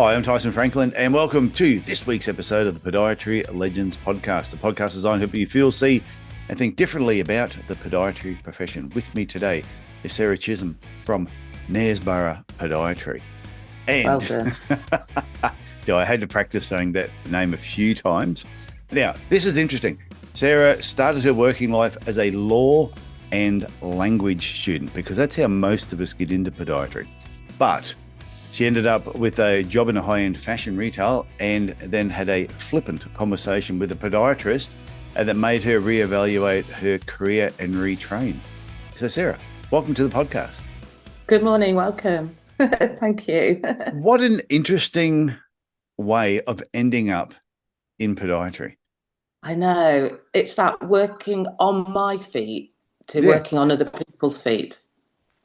Hi, I'm Tyson Franklin, and welcome to this week's episode of the Podiatry Legends podcast. The podcast designed to help you feel, see, and think differently about the podiatry profession. With me today is Sarah Chisem from Knaresborough Podiatry. And Well done. I had to practice saying that name a few times. Now, this is interesting. Sarah started her working life as a law and language student because that's how most of us get into podiatry. But she ended up with a job in a high-end fashion retail and then had a flippant conversation with a podiatrist that made her reevaluate her career and retrain. So Sarah, welcome to the podcast. Good morning. Welcome. Thank you. What an interesting way of ending up in podiatry. I know. It's that working on my feet to working on other people's feet.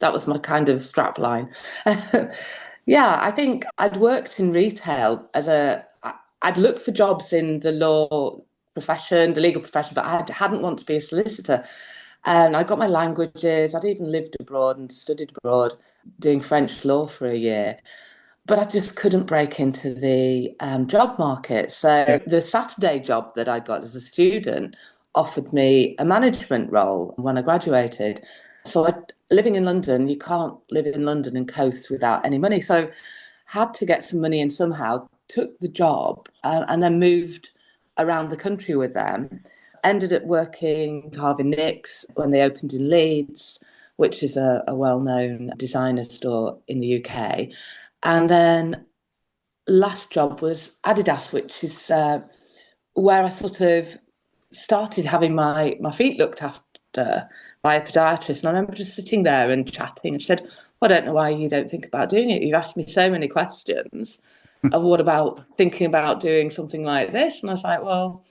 That was my kind of strap line. Yeah, I think I'd worked in retail I'd looked for jobs in the law profession, the legal profession, but I hadn't wanted to be a solicitor. And I got my languages. I'd even lived abroad and studied abroad, doing French law for a year. But I just couldn't break into the job market. So the Saturday job that I got as a student offered me a management role when I graduated. So living in London, you can't live in London and coast without any money. So had to get some money in somehow, took the job and then moved around the country with them. Ended up working Harvey Nicks when they opened in Leeds, which is a well-known designer store in the UK. And then last job was Adidas, which is where I sort of started having my feet looked after by a podiatrist. And I remember just sitting there and chatting, and she said, well, I don't know why you don't think about doing it. You've asked me so many questions. What about thinking about doing something like this? And I was like, well,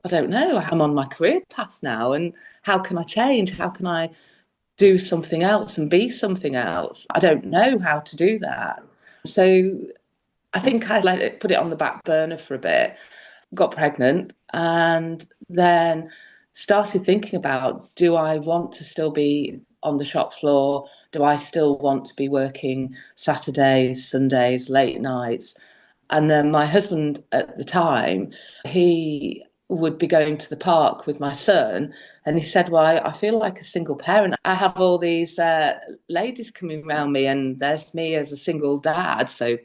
I don't know. I'm on my career path now. And how can I change? How can I do something else and be something else? I don't know how to do that. So I think I put it on the back burner for a bit, got pregnant, and then started thinking about, do I want to still be on the shop floor? Do I still want to be working Saturdays, Sundays, late nights? And then my husband at the time, he would be going to the park with my son, and he said, well, I feel like a single parent. I have all these ladies coming around me, and there's me as a single dad, so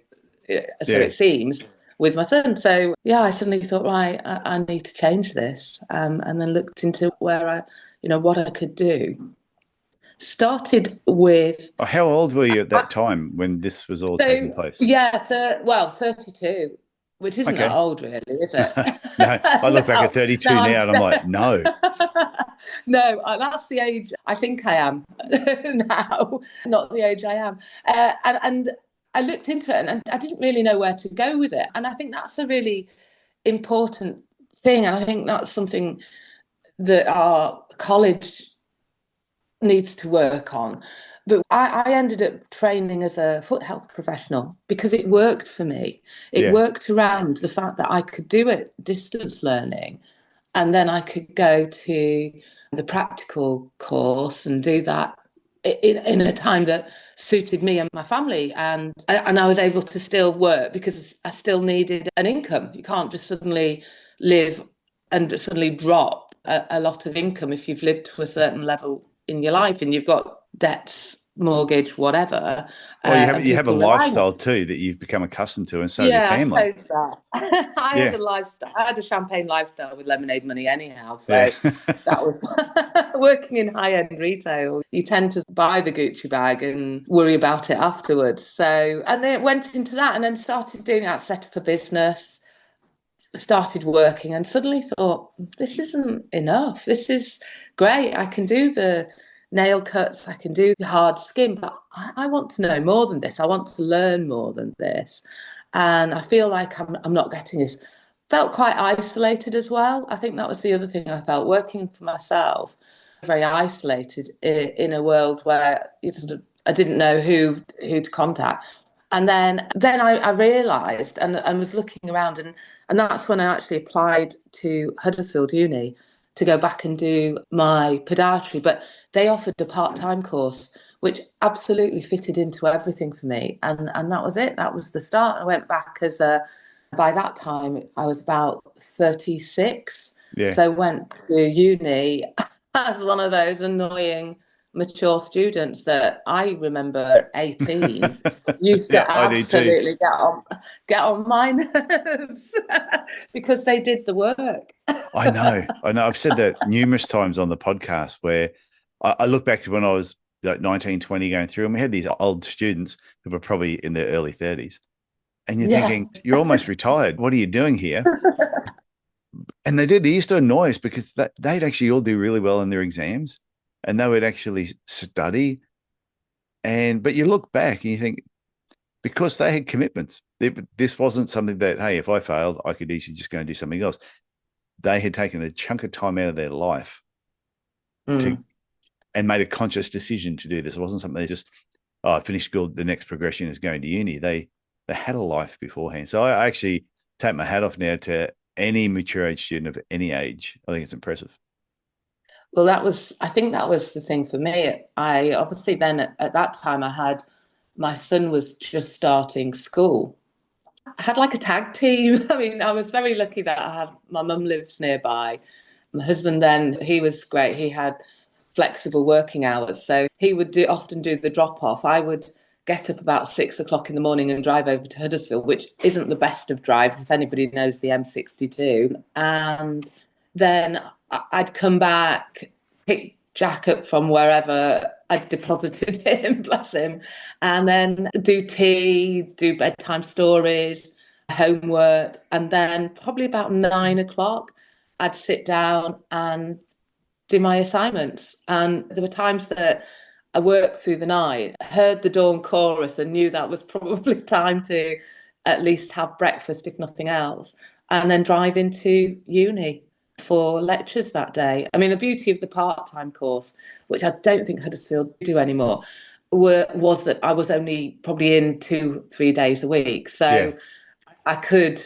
it seems, with my son. So yeah, I suddenly thought, right, I need to change this, and then looked into where what I could do. Started with... How old were you at that time when this was all taking place? Yeah, 32, which isn't that old, really, is it? No, I look back at 32 now and I'm like, no. No, that's the age I think I am now, not the age I am. And I looked into it and I didn't really know where to go with it. And I think that's a really important thing. And I think that's something that our college needs to work on. But I ended up training as a foot health professional because it worked for me. It worked around the fact that I could do it distance learning, and then I could go to the practical course and do that in a time that suited me and my family. And I was able to still work because I still needed an income. You can't just suddenly live and suddenly drop a lot of income if you've lived to a certain level in your life and you've got debts, mortgage, whatever. Well, you have a lifestyle too that you've become accustomed to, and so your family. I suppose that. I had a lifestyle. I had a champagne lifestyle with lemonade money anyhow. So that was working in high-end retail. You tend to buy the Gucci bag and worry about it afterwards. So, and then it went into that, and then started doing that, set up a business, started working, and suddenly thought, this isn't enough. This is great. I can do the nail cuts, I can do the hard skin, but I want to know more than this. I want to learn more than this. And I feel like I'm not getting this. Felt quite isolated as well. I think that was the other thing I felt, working for myself, very isolated in a world where I didn't know who to contact. And then I realised and was looking around, and that's when I actually applied to Huddersfield Uni to go back and do my podiatry. But they offered a part-time course, which absolutely fitted into everything for me. And that was it. That was the start. I went back as a, by that time, I was about 36. Yeah. So went to uni as one of those annoying, mature students that I remember at 18 used Yeah, to I do too. absolutely get on my nerves because they did the work. I know. I know. I've said that numerous times on the podcast where I look back to when I was like 19, 20 going through, and we had these old students who were probably in their early 30s. And you're Yeah. thinking, you're almost retired. What are you doing here? And they used to annoy us because they'd actually all do really well in their exams and they would actually study. But you look back and you think, because they had commitments, this wasn't something that, hey, if I failed, I could easily just go and do something else. They had taken a chunk of time out of their life to Mm. and made a conscious decision to do this. It wasn't something they just, oh, I finished school, the next progression is going to uni. They had a life beforehand. So I actually take my hat off now to any mature age student of any age. I think it's impressive. Well, I think that was the thing for me. I obviously then at that time my son was just starting school. I had like a tag team. I mean, I was very lucky that my mum lives nearby. My husband then, he was great. He had flexible working hours. So he would often do the drop off. I would get up about 6 o'clock in the morning and drive over to Huddersfield, which isn't the best of drives, if anybody knows the M62. And then I'd come back, pick Jack up from wherever I'd deposited him, bless him, and then do tea, do bedtime stories, homework. And then probably about 9 o'clock, I'd sit down and do my assignments. And there were times that I worked through the night, heard the dawn chorus, and knew that was probably time to at least have breakfast, if nothing else, and then drive into uni for lectures that day. I mean, the beauty of the part-time course, which I don't think Huddersfield do anymore, was that I was only probably in 2, 3 days a week. Yeah. So I could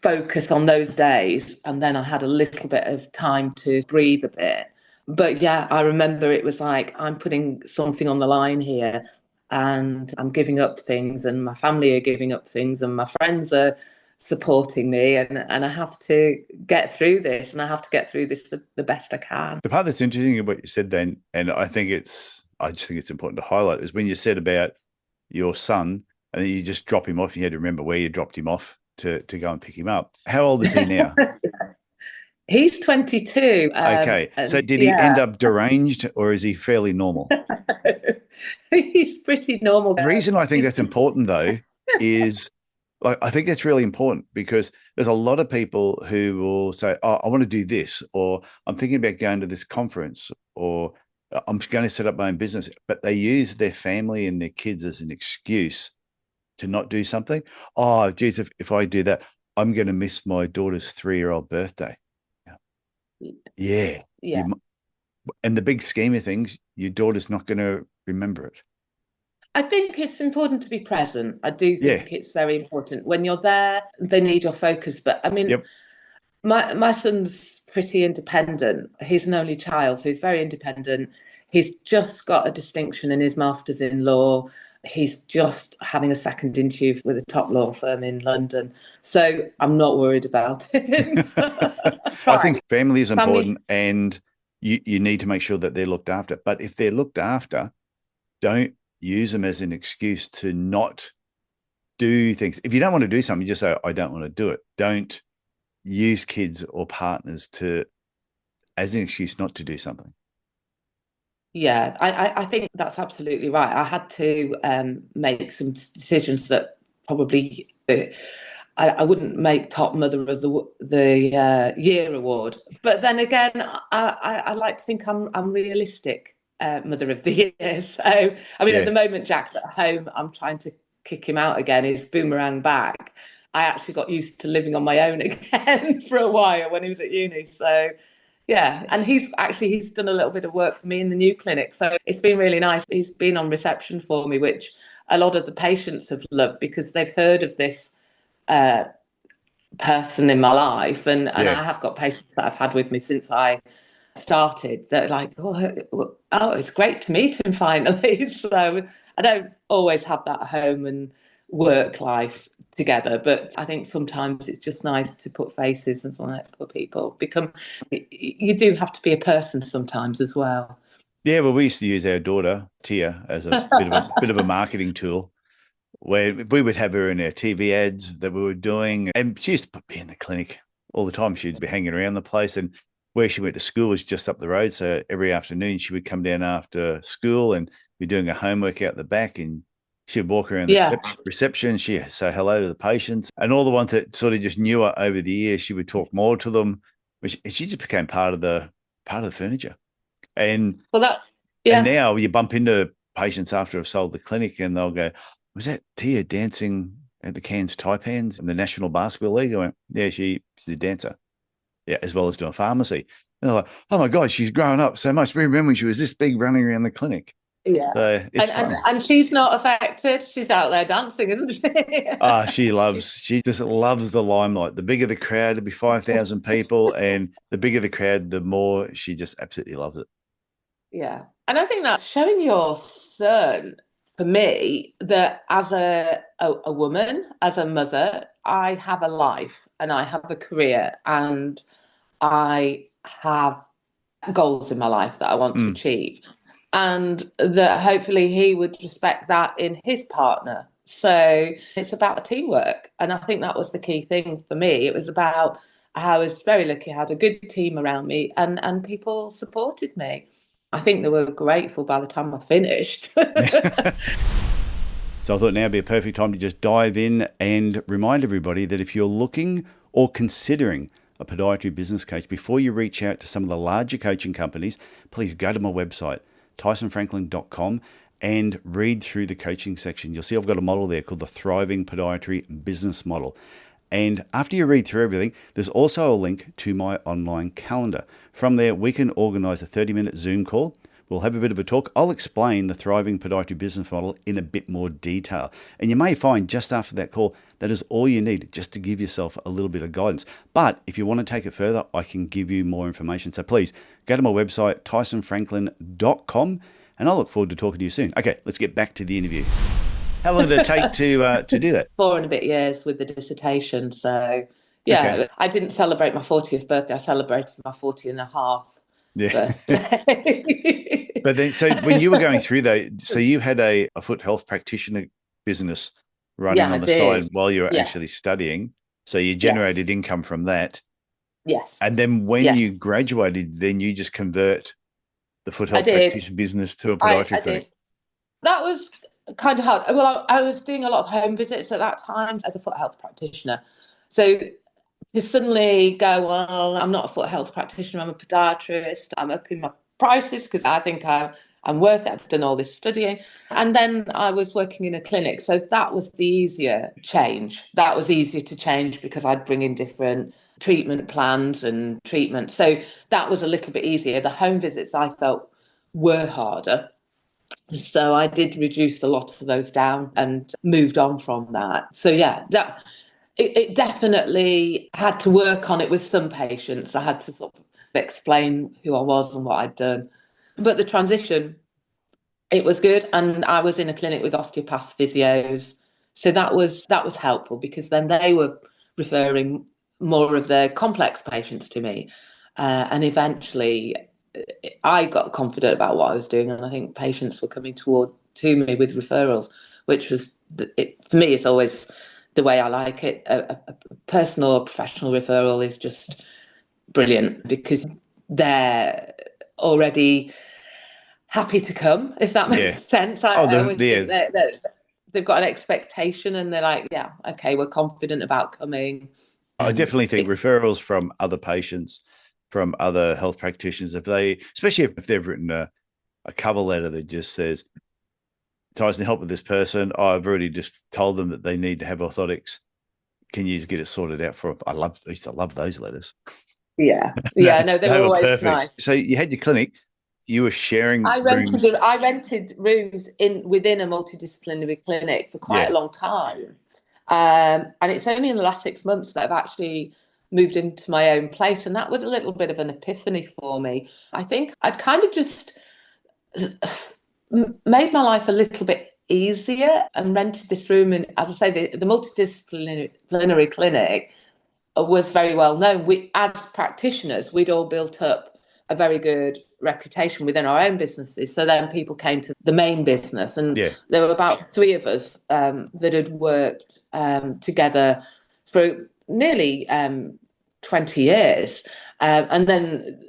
focus on those days, and then I had a little bit of time to breathe a bit. But yeah, I remember it was like, I'm putting something on the line here, and I'm giving up things, and my family are giving up things, and my friends are supporting me, and I have to get through this, and I have to get through this the best I can. The part that's interesting about what you said then, and I just think it's important to highlight, is when you said about your son and then you just drop him off, you had to remember where you dropped him off to go and pick him up. How old is he now? He's 22. Okay. So And did he end yeah, up deranged or is he fairly normal? he's pretty normal. The reason I think He's that's important though is like I think that's really important because there's a lot of people who will say, "Oh, I want to do this," or "I'm thinking about going to this conference," or "I'm going to set up my own business," but they use their family and their kids as an excuse to not do something. Oh, geez, if I do that, I'm going to miss my daughter's 3-year-old birthday. Yeah, yeah. in the big scheme of things, your daughter's not going to remember it. I think it's important to be present. I do Yeah. think it's very important. When you're there, they need your focus. But I mean, Yep. my son's pretty independent. He's an only child, so he's very independent. He's just got a distinction in his master's in law. He's just having a second interview with a top law firm in London. So I'm not worried about him. I Right. think family is Family, important and you need to make sure that they're looked after. But if they're looked after, don't use them as an excuse to not do things. If you don't want to do something, you just say, I don't want to do it. Don't use kids or partners to as an excuse not to do something. yeah, I think that's absolutely right. I had to make some decisions that probably I wouldn't make top mother of the year award, but then again, I like to think I'm realistic mother of the year. So I mean, at Yeah. the moment, Jack's at home. I'm trying to kick him out again. He's boomerang back. I actually got used to living on my own again for a while when he was at uni. So yeah, and he's done a little bit of work for me in the new clinic, so it's been really nice. He's been on reception for me, which a lot of the patients have loved because they've heard of this uh, person in my life, and Yeah. I have got patients that I've had with me since I started, they're like, oh, it's great to meet him finally. So I don't always have that home and work life together, but I think sometimes it's just nice to put faces and something for people. You do have to be a person sometimes as well. Yeah, well, we used to use our daughter Tia as a bit of a marketing tool, where we would have her in our TV ads that we were doing, and she used to be in the clinic all the time. She'd be hanging around the place, and where she went to school was just up the road. So every afternoon she would come down after school and be doing her homework out the back, and she'd walk around the Yeah. reception. She'd say hello to the patients, and all the ones that sort of just knew her over the years, she would talk more to them. Which she just became part of the furniture. And Well, and yeah, now you bump into patients after I've sold the clinic, and they'll go, "Was that Tia dancing at the Cairns Taipans in the National Basketball League?" I went, "Yeah, she's a dancer. Yeah, as well as doing pharmacy." And they're like, "Oh my God, she's grown up so much. We remember when she was this big running around the clinic." yeah. So it's And fun. and she's not affected. She's out there dancing, isn't she? Ah, she just loves the limelight. The bigger the crowd, it'd be 5,000 people. And the bigger the crowd, the more she just absolutely loves it. Yeah. And I think that showing your son, for me, that as a woman, as a mother, I have a life and I have a career and I have goals in my life that I want to Mm. achieve. And that hopefully he would respect that in his partner. So it's about teamwork. And I think that was the key thing for me. It was about I was very lucky, I had a good team around me and people supported me. I think they were grateful by the time I finished. So I thought now would be a perfect time to just dive in and remind everybody that if you're looking or considering a podiatry business coach, before you reach out to some of the larger coaching companies, please go to my website, tysonfranklin.com, and read through the coaching section. You'll see I've got a model there called the Thriving Podiatry Business Model. And after you read through everything, there's also a link to my online calendar. From there, we can organize a 30-minute Zoom call. We'll have a bit of a talk. I'll explain the Thriving Podiatry Business Model in a bit more detail. And you may find just after that call, that is all you need just to give yourself a little bit of guidance. But if you want to take it further, I can give you more information. So please go to my website, tysonfranklin.com, and I'll look forward to talking to you soon. Okay, let's get back to the interview. How long did it take to do that? 4 and a bit years with the dissertation. So, Okay. yeah, I didn't celebrate my 40th birthday. I celebrated my 40 and a half Yeah. birthday. But then, so when you were going through that, so you had a foot health practitioner business running Yeah, I on the side did. while you were Yeah. actually studying. So you Yes. generated income from that. Yes. And then when you Yes. graduated, then you just convert the foot I health did. practitioner business to a I podiatry clinic. did. That was kind of hard. Well, I was doing a lot of home visits at that time as a foot health practitioner. So to suddenly go, well, I'm not a foot health practitioner, I'm a podiatrist, I'm upping my prices because I think I'm worth it. I've done all this studying. And then I was working in a clinic. So that was the easier change. That was easier to change because I'd bring in different treatment plans and treatment. So that was a little bit easier. The home visits I felt were harder. So I did reduce a lot of those down and moved on from that. So yeah, it definitely had to work on it with some patients. I had to sort of explain who I was and what I'd done. But the transition, it was good. And I was in a clinic with osteopaths, physios. So that was helpful because then they were referring more of their complex patients to me. And eventually I got confident about what I was doing. And I think patients were coming to me with referrals, which was, for me, it's always the way I like it. A personal or professional referral is just brilliant because they're already happy to come, if that Yeah. makes sense. Oh, I always think yeah. that they've got an expectation and they're like, yeah, okay, we're confident about coming. I And definitely think referrals from other patients, from other health practitioners, especially if they've written a cover letter that just says, Tyson, help with this person. I've already just told them that they need to have orthotics. Can you just get it sorted out for them? I used to love those letters. yeah, No, yeah, no, they they were were always perfect. nice. So you had your clinic, you were sharing I rented rooms. I rented rooms in within a multidisciplinary clinic for quite Yeah. a long time. And it's only in the last 6 months that I've actually moved into my own place. And that was a little bit of an epiphany for me. I think I'd kind of just made my life a little bit easier and rented this room. And as I say, the multidisciplinary clinic was very well known. We, as practitioners, we'd all built up a very good reputation within our own businesses. So then people came to the main business, and Yeah. there were about three of us that had worked together for nearly 20 years. And then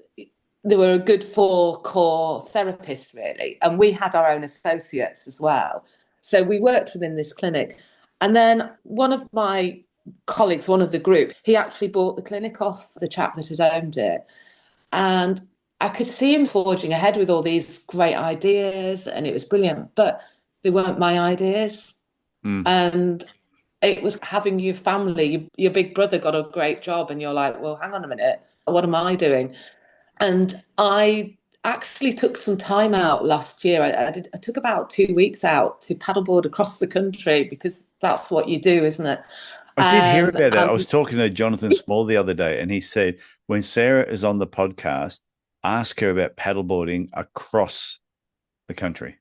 there were a good four core therapists, really. And we had our own associates as well. So we worked within this clinic. And then one of my colleagues, one of the group, he actually bought the clinic off the chap that had owned it. And I could see him forging ahead with all these great ideas, and it was brilliant, but they weren't my ideas. Mm. And it was having your family, your big brother got a great job, and you're like, well, hang on a minute, what am I doing? And I actually took some time out last year. I took about 2 weeks out to paddleboard across the country, because that's what you do, isn't it? I did hear about that. I was And talking to Jonathan Small the other day, and he said when Sarah is on the podcast, ask her about paddleboarding across the country.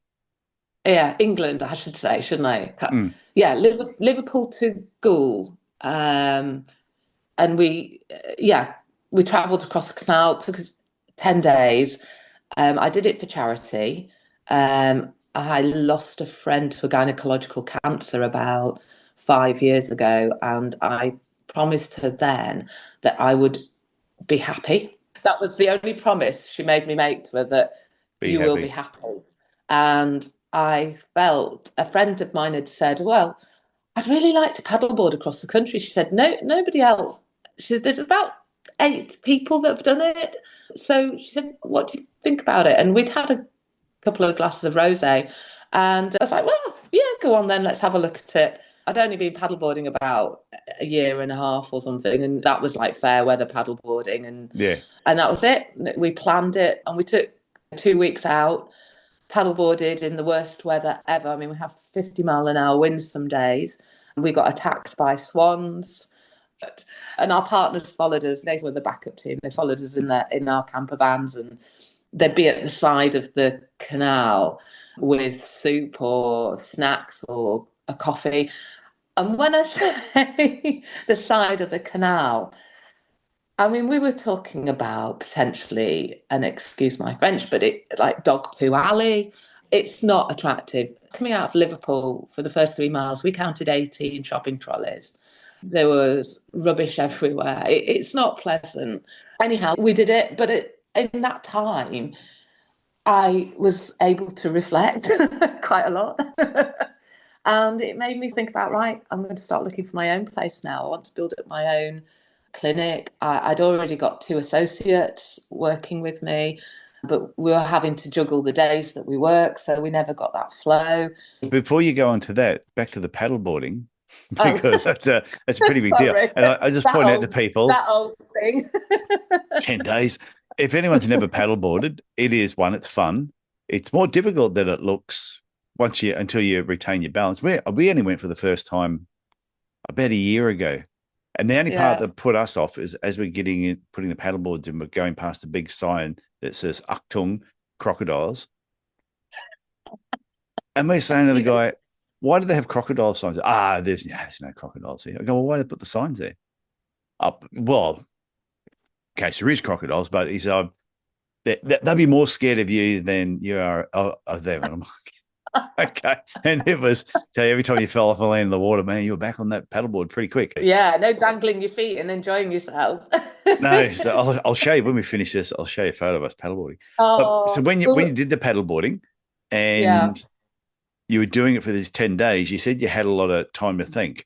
yeah, England, I should say, shouldn't I? Mm. Yeah, Liverpool to Goole. And we travelled across the canal. It took us 10 days. I did it for charity. I lost a friend to gynecological cancer about 5 years ago, and I promised her then that I would be happy. That was the only promise she made me make to her, that Be you will happy. be happy. And I felt, a friend of mine had said, well, I'd really like to paddleboard across the country. She said, no, nobody else. She said, there's about 8 people that have done it. So she said, what do you think about it? And we'd had a couple of glasses of rosé, and I was like, well, yeah, go on then, let's have a look at it. I'd only been paddleboarding about a year and a half or something, and that was like fair weather paddleboarding, Yeah. and that was it. We planned it, and we took 2 weeks out, paddleboarded in the worst weather ever. I mean, we have 50-mile-an-hour winds some days. We got attacked by swans, and our partners followed us. They were the backup team. They followed us in our camper vans, and they'd be at the side of the canal with soup or snacks or a coffee. And when I say the side of the canal, I mean, we were talking about potentially, and excuse my French, but it like dog poo alley. It's not attractive. Coming out of Liverpool for the first 3 miles, we counted 18 shopping trolleys. There was rubbish everywhere. It's not pleasant. Anyhow, we did it, but in that time, I was able to reflect quite a lot. And it made me think about, right, I'm going to start looking for my own place now. I want to build up my own clinic. I'd already got 2 associates working with me, but we were having to juggle the days that we work, so we never got that flow. Before you go on to that, back to the paddleboarding, Oh, because that's a pretty big deal. sorry, And I just point out to people that old thing. 10 days. If anyone's never paddleboarded, it is one, it's fun. It's more difficult than it looks until you retain your balance. We only went for the first time about a year ago. And the only part that put us off is as we're putting the paddleboards in, we're going past a big sign that says Achtung, crocodiles. And we're saying to the guy, why do they have crocodile signs? There's no crocodiles here. I go, well, why did they put the signs there? Well, in case there is crocodiles, but he said, they'll be more scared of you than you are of them. And I'm like, okay. And it was, tell you, every time you fell off and landed in the water, man, you were back on that paddleboard pretty quick. Yeah, no dangling your feet and enjoying yourself. No, so I'll show you when we finish this. I'll show you a photo of us paddleboarding. So when you did the paddleboarding and you were doing it for these 10 days, you said you had a lot of time to think.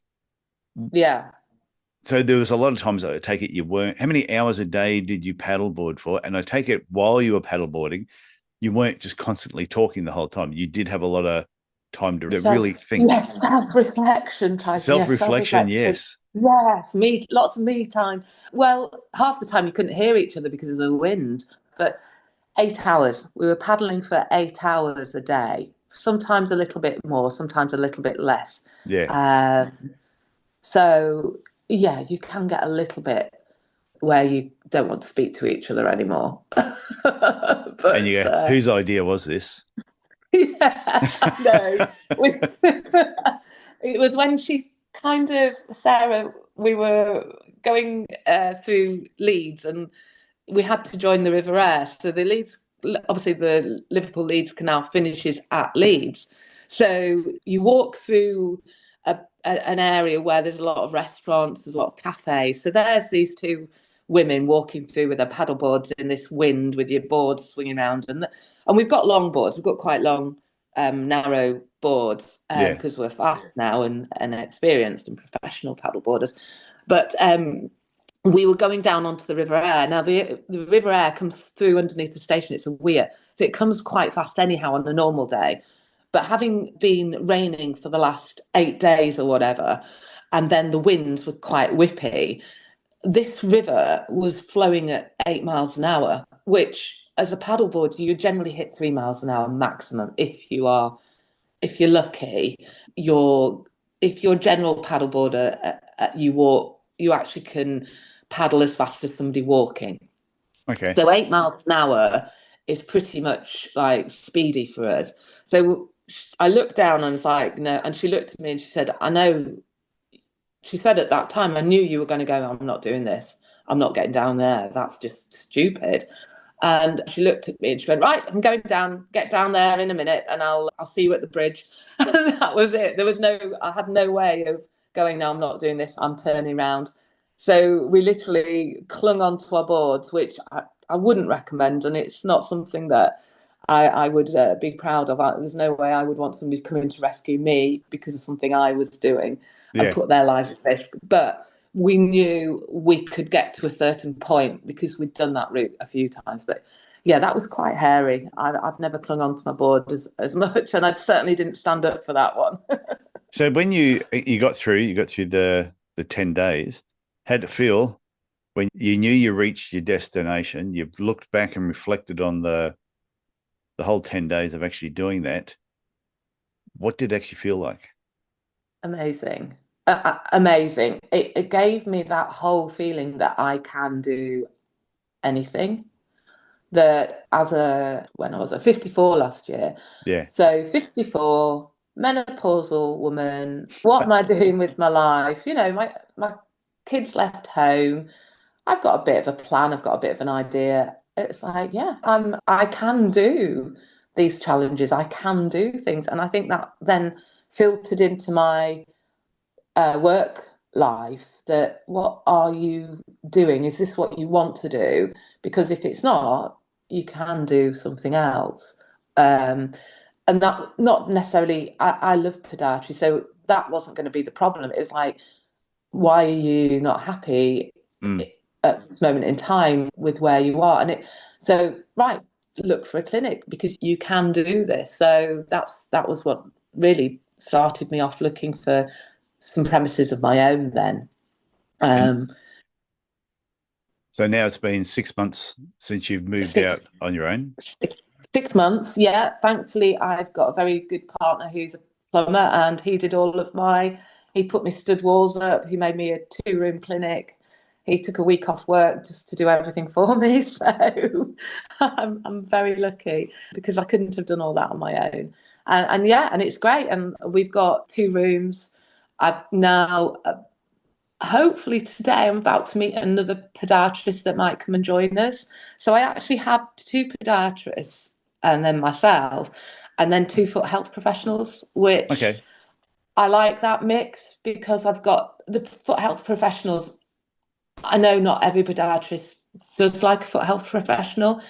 Yeah. So there was a lot of times I take it you weren't. How many hours a day did you paddleboard for? And I take it while you were paddleboarding, you weren't just constantly talking the whole time. You did have a lot of time to really think. Yes, self-reflection time. Self-reflection, yes. Yes, lots of me time. Well, half the time you couldn't hear each other because of the wind, but 8 hours. We were paddling for 8 hours a day, sometimes a little bit more, sometimes a little bit less. Yeah. So, yeah, you can get a little bit where you don't want to speak to each other anymore. And you But go, whose idea was this? yeah, no. It was when she kind of, Sarah, we were going through Leeds and we had to join the River Aire. So the Leeds, obviously the Liverpool Leeds Canal finishes at Leeds. So you walk through an area where there's a lot of restaurants, there's a lot of cafes. So there's these two women walking through with their paddle boards in this wind with your board swinging around. And we've got long boards, we've got quite long, narrow boards Yeah. because we're fast now and experienced and professional paddle boarders. But we were going down onto the River Aire. Now, the River Aire comes through underneath the station. It's a weir. So it comes quite fast anyhow on a normal day. But having been raining for the last 8 days or whatever, and then the winds were quite whippy, this river was flowing at 8 miles an hour, which as a paddleboard, you generally hit 3 miles an hour maximum if you're lucky. If you're a general paddleboarder, you actually can paddle as fast as somebody walking. Okay. So 8 miles an hour is pretty much like speedy for us. So I looked down and was like, no, and she looked at me and she said, I know, she said at that time, I knew you were going to go, I'm not doing this. I'm not getting down there. That's just stupid. And she looked at me and she went, right, I'm going down, get down there in a minute and I'll see you at the bridge. And that was it. I had no way of going, no, I'm not doing this. I'm turning around. So we literally clung onto our boards, which I wouldn't recommend. And it's not something that I would be proud of. There's no way I would want somebody to come in to rescue me because of something I was doing and Yeah. put their lives at risk. But we knew we could get to a certain point because we'd done that route a few times. But yeah, that was quite hairy. I've never clung onto my board as much, and I certainly didn't stand up for that one. So when you got through the 10 days, how'd it feel when you knew you reached your destination? You've looked back and reflected on the whole 10 days of actually doing that. What did it actually feel like? Amazing. Amazing. It gave me that whole feeling that I can do anything. That when I was at 54 last year, Yeah. so 54, menopausal woman, what am I doing with my life? My kids left home. I've got a bit of a plan, I've got a bit of an idea. It's like, yeah, I can do these challenges, I can do things. And I think that then filtered into my work life, that what are you doing? Is this what you want to do? Because if it's not, you can do something else. And that not necessarily, I love podiatry, so that wasn't going to be the problem. It was like, why are you not happy Mm. at this moment in time with where you are? So right, look for a clinic because you can do this. So that was what really started me off looking for some premises of my own then. And Um, so now it's been 6 months since you've moved out six, on your own. 6 months, yeah. Thankfully, I've got a very good partner who's a plumber, and he put me stud walls up. He made me a 2-room clinic. He took a week off work just to do everything for me. So I'm very lucky because I couldn't have done all that on my own. And yeah, and it's great. And we've got 2 rooms. I've now hopefully today I'm about to meet another podiatrist that might come and join us. So I actually have 2 podiatrists and then myself, and then 2 foot health professionals, which Okay. I like that mix because I've got the foot health professionals. I know not every podiatrist does like a foot health professional,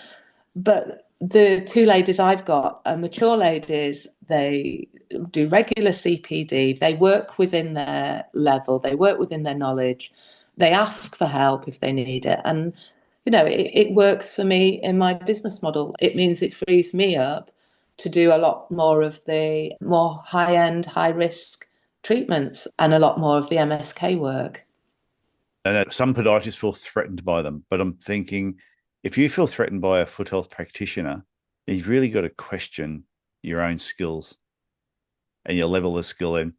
but the 2 ladies I've got are mature ladies. They do regular CPD. They work within their level. They work within their knowledge. They ask for help if they need it. And, it works for me in my business model. It means it frees me up to do a lot more of the more high end, high risk treatments and a lot more of the MSK work. I know some podiatrists feel threatened by them, but I'm thinking if you feel threatened by a foot health practitioner, then you've really got to question your own skills and your level of skill. And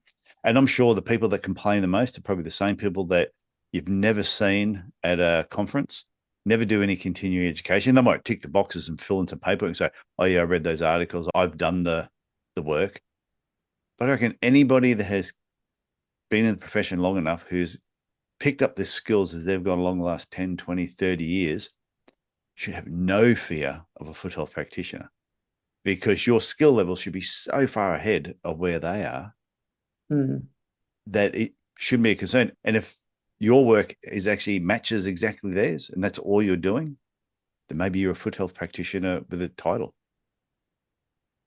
I'm sure the people that complain the most are probably the same people that you've never seen at a conference, never do any continuing education. They might tick the boxes and fill in some paper and say, oh, yeah, I read those articles. I've done the work. But I reckon anybody that has been in the profession long enough who's picked up the skills as they've gone along the last 10, 20, 30 years should have no fear of a foot health practitioner because your skill level should be so far ahead of where they are that it shouldn't be a concern. And if your work is actually matches exactly theirs and that's all you're doing, then maybe you're a foot health practitioner with a title.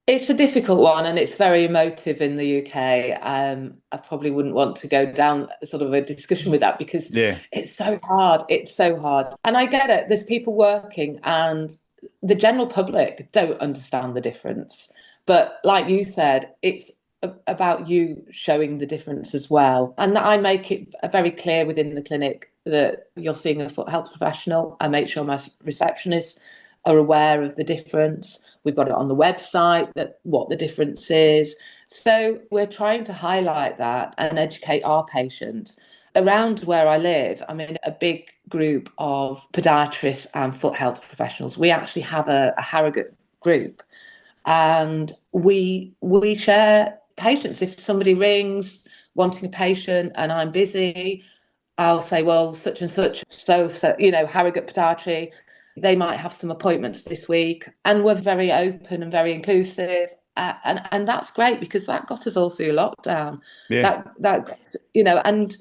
It's a difficult one and it's very emotive in the UK. I probably wouldn't want to go down sort of a discussion with that because it's so hard. It's so hard. And I get it. There's people working and the general public don't understand the difference. But like you said, it's about you showing the difference as well. And I make it very clear within the clinic that you're seeing a foot health professional. I make sure my receptionists are aware of the difference. We've got it on the website that what the difference is. So we're trying to highlight that and educate our patients. Around where I live, I'm in a big group of podiatrists and foot health professionals. We actually have a Harrogate group and we share patients. If somebody rings wanting a patient and I'm busy, I'll say, well, such and such, so Harrogate Podiatry, they might have some appointments this week. And we're very open and very inclusive. And that's great because that got us all through lockdown. Yeah. And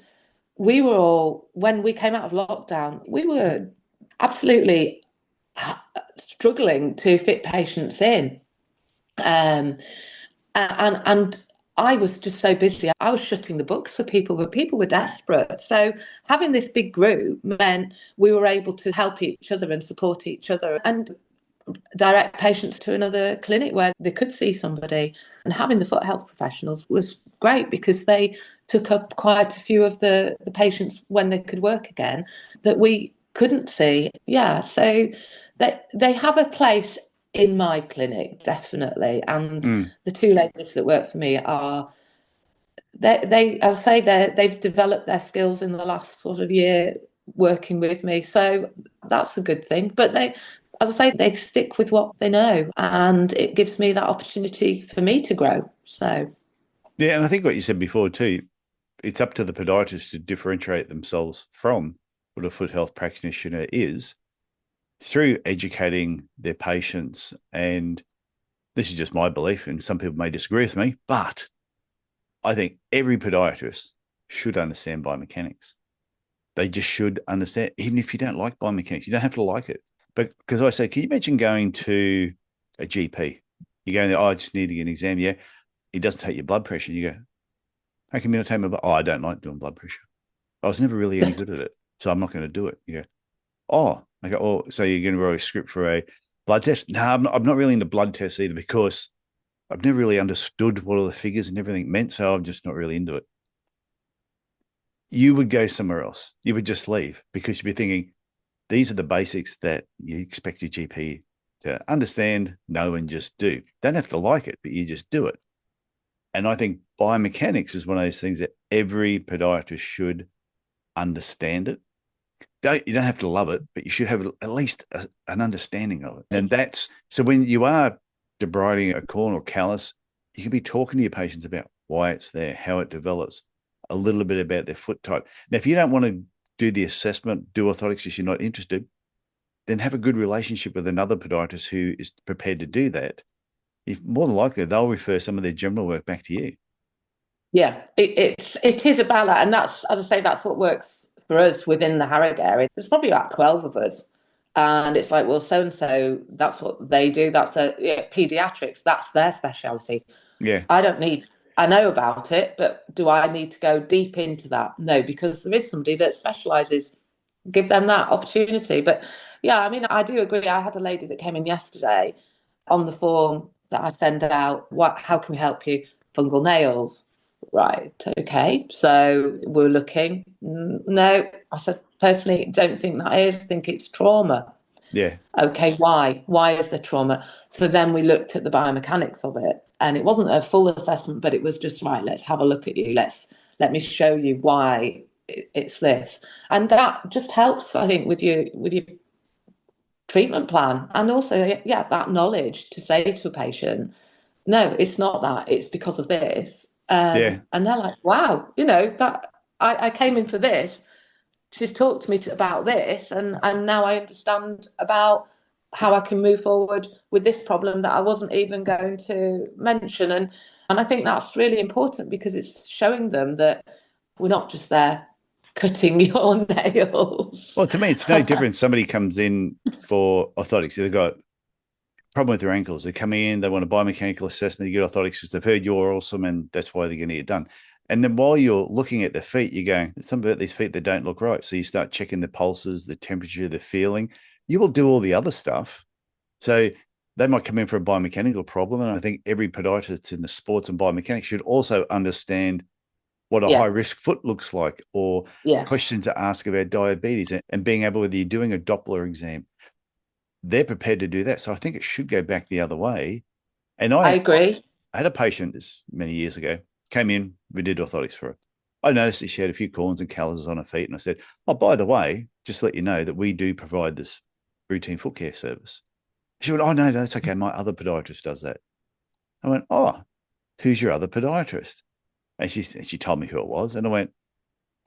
we were all, when we came out of lockdown, we were absolutely struggling to fit patients in. And I was just so busy. I was shutting the books for people, but people were desperate. So having this big group meant we were able to help each other and support each other and direct patients to another clinic where they could see somebody. And having the foot health professionals was great because they took up quite a few of the patients when they could work again that we couldn't see. Yeah, so they have a place in my clinic, definitely. And the two ladies that work for me are as I say, they've developed their skills in the last sort of year working with me. So that's a good thing. But as I say, they stick with what they know and it gives me that opportunity for me to grow. So yeah, and I think what you said before too, it's up to the podiatrist to differentiate themselves from what a foot health practitioner is through educating their patients. And this is just my belief, and some people may disagree with me, but I think every podiatrist should understand biomechanics. They just should understand, even if you don't like biomechanics, you don't have to like it. But because I say, can you imagine going to a GP? You go in there, oh, I just need to get an exam. Yeah. He doesn't take your blood pressure. You go, how come you not take my blood? Oh, I don't like doing blood pressure. I was never really any good at it, so I'm not going to do it. You go, oh, okay. Oh, so you're going to write a script for a blood test? No, I'm not really into blood tests either because I've never really understood what all the figures and everything meant, so I'm just not really into it. You would go somewhere else. You would just leave because you'd be thinking, these are the basics that you expect your GP to understand, know, and just do. Don't have to like it, but you just do it. And I think biomechanics is one of those things that every podiatrist should understand it. You don't have to love it, but you should have at least an understanding of it. And that's, so when you are debriding a corn or callus, you can be talking to your patients about why it's there, how it develops, a little bit about their foot type. Now, if you don't want to do the assessment, do orthotics if you're not interested, then have a good relationship with another podiatrist who is prepared to do that. If more than likely, they'll refer some of their general work back to you. Yeah, it is about that. And that's, as I say, that's what works for us within the Harrogate area. There's probably about 12 of us. And it's like, well, so-and-so, that's what they do. That's pediatrics, that's their specialty. Yeah. I know about it, but do I need to go deep into that? No, because there is somebody that specialises. Give them that opportunity. But yeah, I mean, I do agree. I had a lady that came in yesterday on the form that I send out. How can we help you? Fungal nails. Right. Okay. So we're looking. No, I said, personally, don't think that is. I think it's trauma. Yeah. Okay. Why? Why is the trauma? So then we looked at the biomechanics of it. And it wasn't a full assessment, but it was just, right, let's have a look at you. Let me show you why it's this. And that just helps, I think, with your treatment plan. And also, yeah, that knowledge to say to a patient, no, it's not that, it's because of this. Yeah. And they're like, wow, that I came in for this. She's talked to me about this, and now I understand about how I can move forward with this problem that I wasn't even going to mention. And I think that's really important because it's showing them that we're not just there cutting your nails. Well, to me, it's no different. Somebody comes in for orthotics. They've got a problem with their ankles. They come in, they want a biomechanical assessment, you get orthotics because they've heard you're awesome and that's why they're going to get it done. And then while you're looking at their feet, you're going, there's something about these feet that don't look right. So you start checking the pulses, the temperature, the feeling. You will do all the other stuff. So they might come in for a biomechanical problem. And I think every podiatrist in the sports and biomechanics should also understand what a high Yeah, risk foot looks like, or yeah, questions to ask about diabetes, and being able, whether you're doing a Doppler exam, they're prepared to do that. So I think it should go back the other way. And I I agree. had a patient this many years ago, came in, we did orthotics for her. I noticed that she had a few corns and calluses on her feet. And I said, oh, by the way, just to let you know that we do provide this routine foot care service. She went, oh, no, that's okay. My other podiatrist does that. I went, oh, who's your other podiatrist? And she told me who it was. And I went,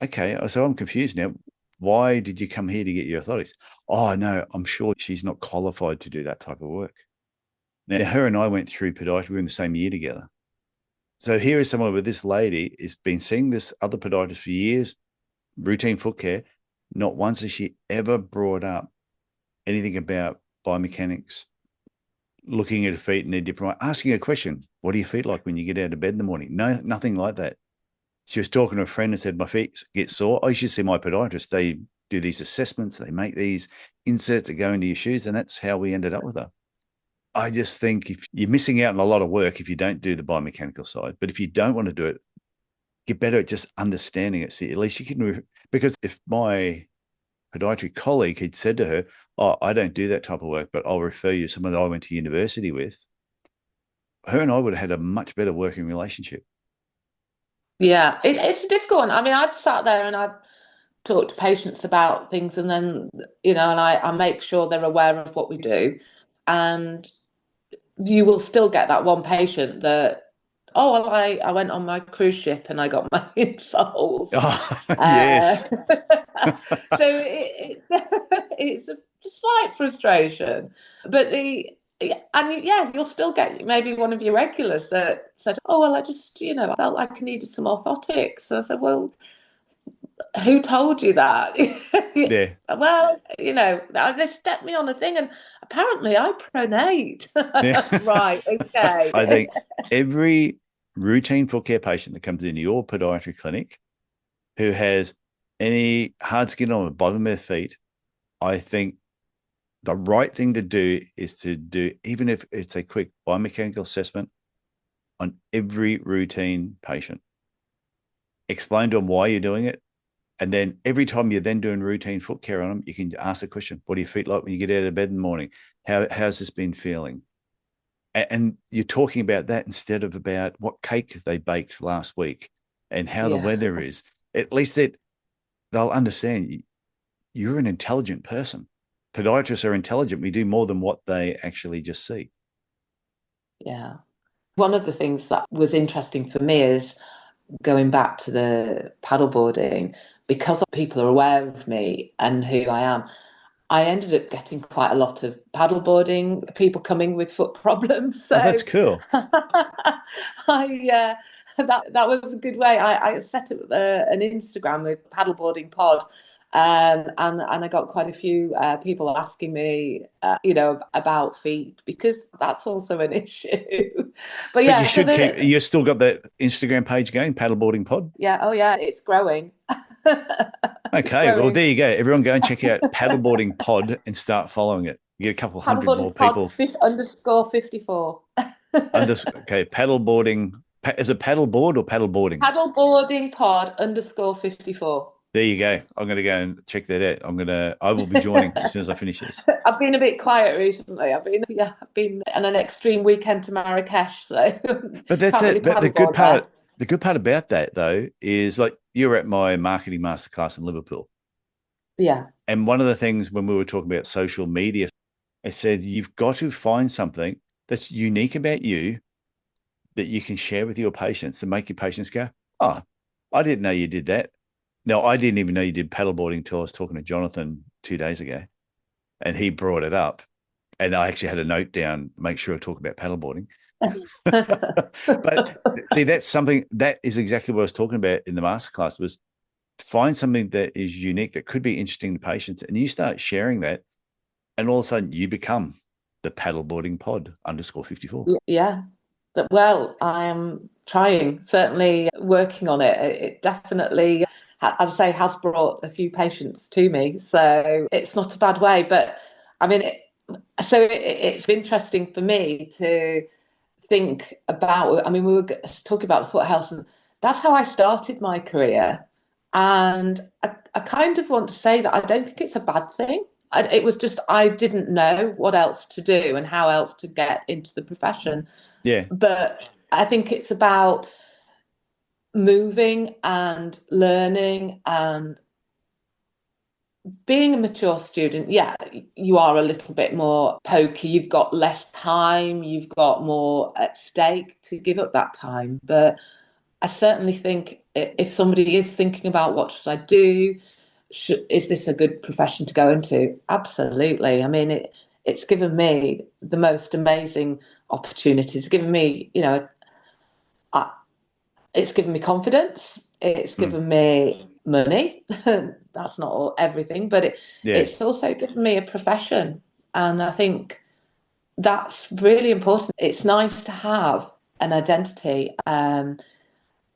okay. So I'm confused now. Why did you come here to get your orthotics? Oh, no, I'm sure she's not qualified to do that type of work. Now, her and I went through podiatry. We were in the same year together. So here is someone with this lady has been seeing this other podiatrist for years, routine foot care. Not once has she ever brought up anything about biomechanics, looking at her feet in a different way, asking a question. What do your feet like when you get out of bed in the morning? No, nothing like that. She was talking to a friend and said, my feet get sore. Oh, you should see my podiatrist. They do these assessments. They make these inserts that go into your shoes. And that's how we ended up with her. I just think if you're missing out on a lot of work if you don't do the biomechanical side. But if you don't want to do it, get better at just understanding it. So at least you can, because if my podiatry colleague had said to her, oh, I don't do that type of work, but I'll refer you to someone that I went to university with, her and I would have had a much better working relationship. Yeah, it's a difficult one. I mean, I've sat there and I've talked to patients about things, and then, and I make sure they're aware of what we do. And you will still get that one patient that, oh, well, I went on my cruise ship and I got my insoles. Oh, Uh, yes. so it's a slight frustration, but yeah, you'll still get maybe one of your regulars that said, "Oh well, I just I felt like I needed some orthotics." So I said, "Well, who told you that?" Yeah. Well, they stepped me on a thing, and apparently I pronate. Yeah. Right, I okay. think every routine foot care patient that comes into your podiatry clinic who has any hard skin on the bottom of their feet, I think the right thing to do is to do, even if it's a quick biomechanical assessment on every routine patient. Explain to them why you're doing it. And then every time you're then doing routine foot care on them, you can ask the question, what do your feet like when you get out of bed in the morning? How's this been feeling? And you're talking about that instead of about what cake they baked last week and how the Yeah, weather is. At least they'll understand you're an intelligent person. Podiatrists are intelligent. We do more than what they actually just see. yeah. One of the things that was interesting for me is going back to the paddleboarding, because people are aware of me and who I am. I ended up getting quite a lot of paddleboarding people coming with foot problems. Oh, that's So cool. that was a good way. I set up an Instagram with paddleboarding pod. And I got quite a few people asking me, about feet, because that's also an issue. But But you yeah, so should keep, you still got that Instagram page going, Paddleboarding Pod. yeah, oh yeah, it's growing. It's Okay, well, growing. there you go. Everyone go and check out Paddleboarding Pod and start following it. You get a couple hundred more Paddleboarding pod people underscore 54. under, okay, paddleboarding. Is it paddleboard or paddleboarding? Paddleboarding pod underscore 54. There you go. I'm going to go and check that out. I will be joining as soon as I finish this. I've been a bit quiet recently. I've been on an extreme weekend to Marrakesh, so But that's can't really it. But the good paddleboard part, there. The good part about that, though, is like you were at my marketing masterclass in Liverpool. Yeah. And one of the things when we were talking about social media, I said, you've got to find something that's unique about you that you can share with your patients and make your patients go, oh, I didn't know you did that. No, I didn't even know you did paddleboarding until I was talking to Jonathan 2 days ago and he brought it up. And I actually had a note down, make sure I talk about paddleboarding. But see, that's something that is exactly what I was talking about in the masterclass was find something that is unique that could be interesting to patients and you start sharing that and all of a sudden you become the paddleboarding pod _54. Yeah. Well, I am trying, certainly working on it. It definitely, as I say, has brought a few patients to me. So it's not a bad way. But I mean, it's interesting for me to think about. I mean, we were talking about the foot health, and that's how I started my career. And I kind of want to say that I don't think it's a bad thing. It was just I didn't know what else to do and how else to get into the profession. Yeah. But I think it's about moving and learning and being a mature student. Yeah, you are a little bit more pokey. You've got less time, you've got more at stake to give up that time. But I certainly think if somebody is thinking about what should I do, is this a good profession to go into? Absolutely. I mean, it's given me the most amazing opportunities. It's given me, I, it's given me confidence. It's Mm. given me money. That's not everything, but Yeah. it's also given me a profession. And I think that's really important. It's nice to have an identity. And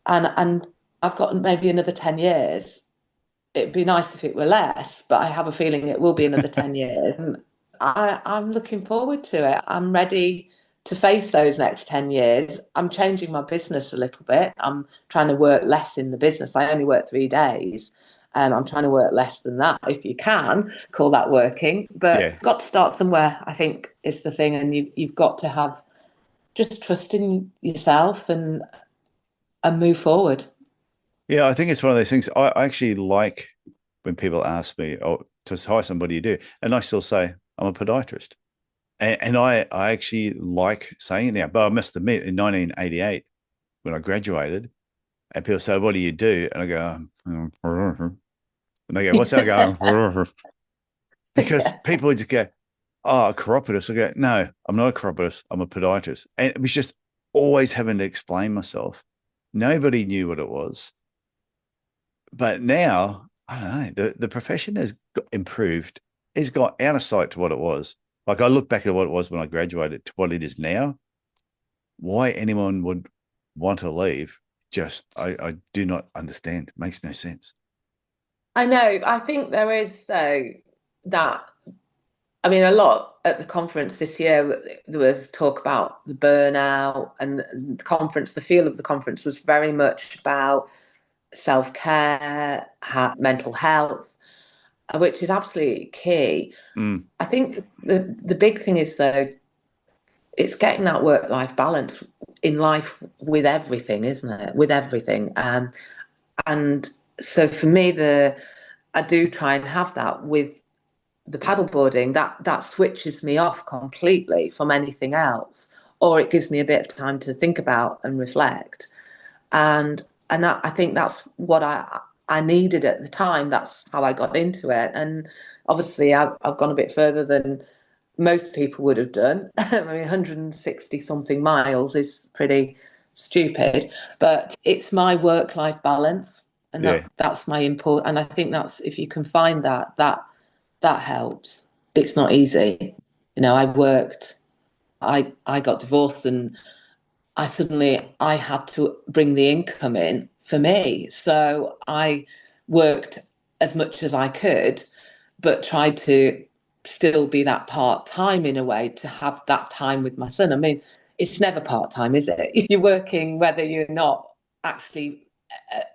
I've got maybe another 10 years. It'd be nice if it were less, but I have a feeling it will be another 10 years. And I'm looking forward to it. I'm ready to face those next 10 years. I'm changing my business a little bit. I'm trying to work less in the business. I only work 3 days. I'm trying to work less than that, if you can call that working. But Yeah. it's got to start somewhere, I think, is the thing. And you've got to have just trust in yourself and move forward. Yeah. I think it's one of those things I actually like when people ask me, oh, to hire somebody you do. And I still say, I'm a podiatrist. And I actually like saying it now. But I must admit, in 1988, when I graduated, and people say, what do you do? And I go, and they go, what's that? I go, because people would just go, oh, a chiropodist. I go, no, I'm not a chiropodist. I'm a podiatrist. And it was just always having to explain myself. Nobody knew what it was. But now, I don't know, the profession has improved. It's got out of sight to what it was. Like I look back at what it was when I graduated to what it is now. Why anyone would want to leave, just I do not understand. Makes no sense. I know. I think there is, though, that I mean, a lot at the conference this year, there was talk about the burnout and the conference. The feel of the conference was very much about self-care, mental health, which is absolutely key. Mm, I think the big thing is, though, it's getting that work-life balance in life with everything, isn't it? With everything. And so for me, I do try and have that with the paddleboarding. That switches me off completely from anything else, or it gives me a bit of time to think about and reflect. And I think that's what I needed at the time. That's how I got into it. And obviously, I've gone a bit further than most people would have done. I mean, 160 something miles is pretty stupid, but it's my work-life balance, and yeah, that's my import. And I think that's if you can find that helps. It's not easy. I worked. I got divorced, and I had to bring the income in for me. So I worked as much as I could, but tried to still be that part time in a way to have that time with my son. I mean, it's never part time, is it? You're working whether you're not actually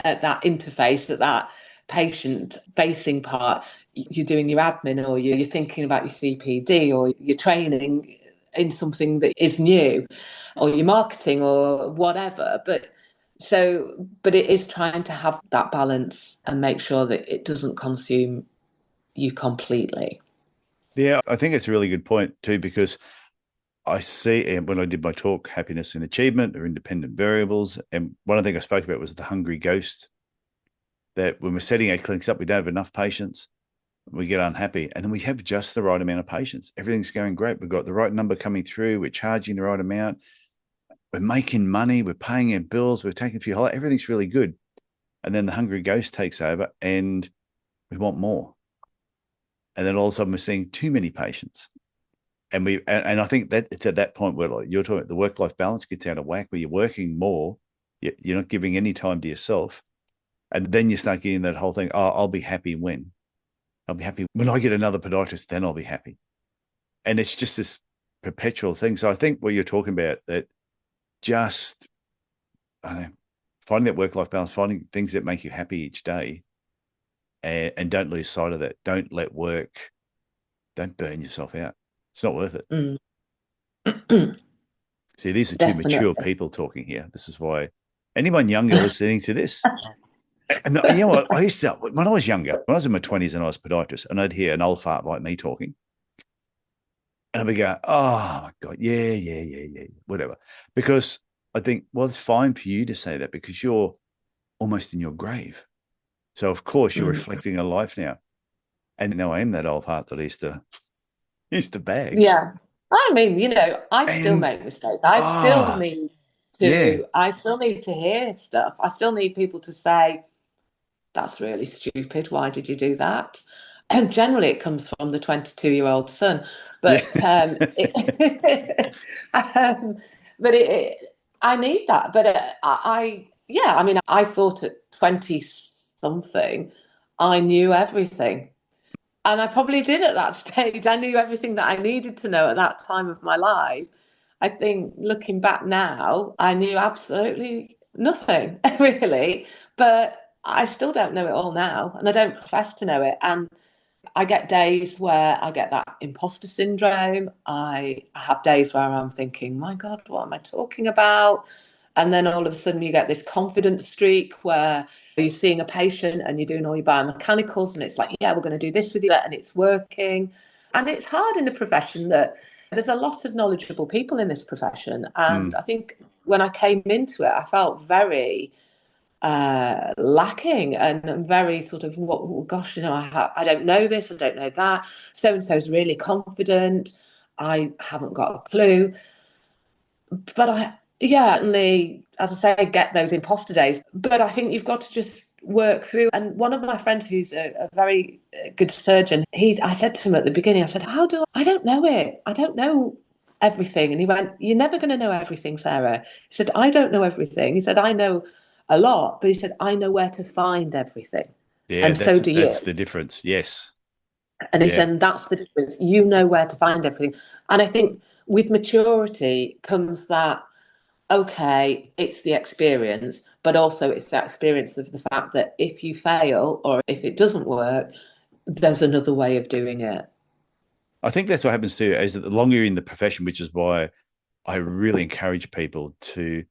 at that interface, at that patient facing part. You're doing your admin, or you're thinking about your CPD, or you're training in something that is new, or your marketing or whatever. But So, but it is trying to have that balance and make sure that it doesn't consume you completely. Yeah, I think it's a really good point too, because I see, and when I did my talk, happiness and achievement are independent variables. And one of the things I spoke about was the hungry ghost, that when we're setting our clinics up, we don't have enough patients, we get unhappy. And then we have just the right amount of patients. Everything's going great. We've got the right number coming through. We're charging the right amount. We're making money. We're paying our bills. We're taking a few holidays. Everything's really good. And then the hungry ghost takes over and we want more. And then all of a sudden we're seeing too many patients. And I think that it's at that point where, like you're talking, the work-life balance gets out of whack, where you're working more, you're not giving any time to yourself. And then you start getting that whole thing, oh, I'll be happy when. I'll be happy when I get another podiatrist, then I'll be happy. And it's just this perpetual thing. So I think what you're talking about, that just, I don't know, finding that work-life balance, finding things that make you happy each day, and don't lose sight of that. Don't let work, don't burn yourself out. It's not worth it. Mm. See, these are two mature Definitely. people talking here. This is why anyone younger listening to this, and you know what? I used to, when I was younger, when I was in my 20s and I was a podiatrist, and I'd hear an old fart like me talking, and I'd be going, oh my God, yeah, whatever. Because I think, well, it's fine for you to say that because you're almost in your grave. So, of course, you're Mm. reflecting a life now. And now I am that old fart that I used to bag. Yeah. I mean, I still And, make mistakes. I still ah, need yeah, to hear stuff. I still need people to say, that's really stupid. Why did you do that? And generally it comes from the 22-year-old son. yeah. But um, but I need that. But yeah, I mean, I thought at 20 something, I knew everything. And I probably did at that stage. I knew everything that I needed to know at that time of my life. I think looking back now, I knew absolutely nothing, really. But I still don't know it all now, and I don't profess to know it. And I get days where I get that imposter syndrome. I have days where I'm thinking, my God, what am I talking about? And then all of a sudden you get this confidence streak where you're seeing a patient and you're doing all your biomechanicals and it's like, yeah, we're going to do this with you and it's working. And it's hard in a profession that there's a lot of knowledgeable people in this profession. And Mm. I think when I came into it, I felt very lacking and very sort of, oh, gosh, I don't know this, I don't know that. So and so's really confident. I haven't got a clue. But yeah, certainly, as I say, I get those imposter days. But I think you've got to just work through. And one of my friends who's a very good surgeon, I said to him at the beginning, I said, I don't know it. I don't know everything. And he went, you're never going to know everything, Sarah. He said, I don't know everything. He said, I know a lot, but he said, I know where to find everything. Yeah, And so that's do you. that's the difference. Yes. And he Yeah. said, that's the difference. You know where to find everything. And I think with maturity comes that, okay, it's the experience, but also it's that experience of the fact that if you fail or if it doesn't work, there's another way of doing it. I think that's what happens too, is that the longer you're in the profession, which is why I really encourage people to